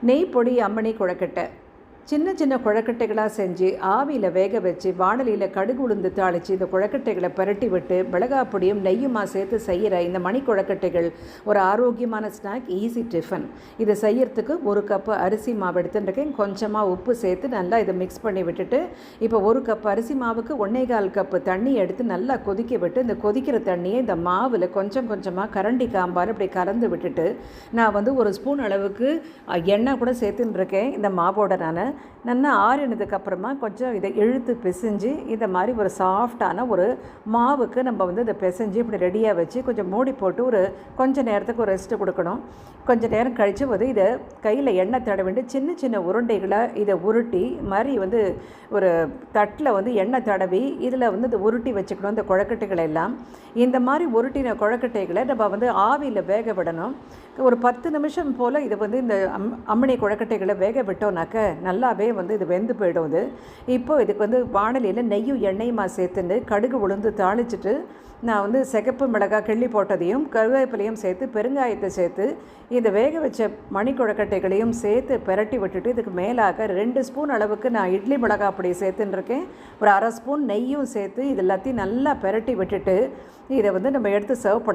நெய் பொடி அம்மணி கொழக்கட்டை. சின்ன சின்ன கொழக்கட்டைகளாக செஞ்சு ஆவியில் வேக வச்சு வாணலியில் கடுகு உளுந்து தாளித்து இந்த கொழக்கட்டைகளை பரட்டி விட்டு மிளகாய் பொடியும் நெய்யுமா சேர்த்து செய்கிற இந்த மணி கொழக்கட்டைகள் ஒரு ஆரோக்கியமான ஸ்நாக், ஈஸி டிஃபன். இதை செய்யறதுக்கு 1 கப்பு அரிசி மாவு எடுத்துட்டுருக்கேன். கொஞ்சமாக உப்பு சேர்த்து நல்லா இதை மிக்ஸ் பண்ணி விட்டுட்டு இப்போ 1 கப் அரிசி மாவுக்கு 1.25 கப்பு தண்ணி எடுத்து நல்லா கொதிக்க விட்டு இந்த கொதிக்கிற தண்ணியை இந்த மாவில் கொஞ்சம் கொஞ்சமாக கரண்டி காம்பால் இப்படி கலந்து விட்டுட்டு நான் வந்து 1 ஸ்பூன் அளவுக்கு எண்ணெய் கூட சேர்த்துன்னு இருக்கேன். இந்த மாவோட நான் நல்லா ஆறினதுக்கப்புறமா கொஞ்சம் இதை இழுத்து பிசைஞ்சு இந்த மாதிரி ஒரு சாஃப்டான ஒரு மாவுக்கு நம்ம வந்து இதை பிசைஞ்சு இப்படி ரெடியாக வச்சு கொஞ்சம் மூடி போட்டு கொஞ்சம் நேரத்துக்கு ஒரு ரெஸ்ட்டு கொடுக்கணும். கொஞ்சம் நேரம் கழித்து வந்து இதை கையில் எண்ணெய் தடவிட்டு சின்ன சின்ன உருண்டைகளை இதை உருட்டி மாதிரி வந்து ஒரு தட்டில் வந்து எண்ணெய் தடவி இதில் வந்து இதை உருட்டி வச்சுக்கணும். இந்த கொழக்கட்டைகளை எல்லாம் இந்த மாதிரி உருட்டின கொழக்கட்டைகளை நம்ம வந்து ஆவியில் வேக விடணும். ஒரு 10 நிமிஷம் போல் இது வந்து இந்த அம்மணி கொழக்கட்டைகளை வேக விட்டோம்னாக்க நல்லாவே வந்து இது வெந்து போயிடும். இப்போ இதுக்கு வந்து வாணலியில் நெய்யும் எண்ணெயுமா சேர்த்துட்டு கடுகு உளுந்து தாளிச்சிட்டு நான் வந்து சிகப்பு மிளகாய் கிள்ளி போட்டதையும் கருவேப்பிலையும் சேர்த்து பெருங்காயத்தை சேர்த்து இந்த வேக வச்ச மணி கொழக்கட்டைகளையும் சேர்த்து பிரட்டி விட்டுட்டு இதுக்கு மேலாக 2 ஸ்பூன் அளவுக்கு நான் இட்லி மிளகாய் அப்படியே சேர்த்துன்னு இருக்கேன். ஒரு 1/2 ஸ்பூன் நெய்யும் சேர்த்து இது எல்லாத்தையும் நல்லா பிரட்டி விட்டுட்டு இதை வந்து நம்ம எடுத்து சர்வ் பண்ண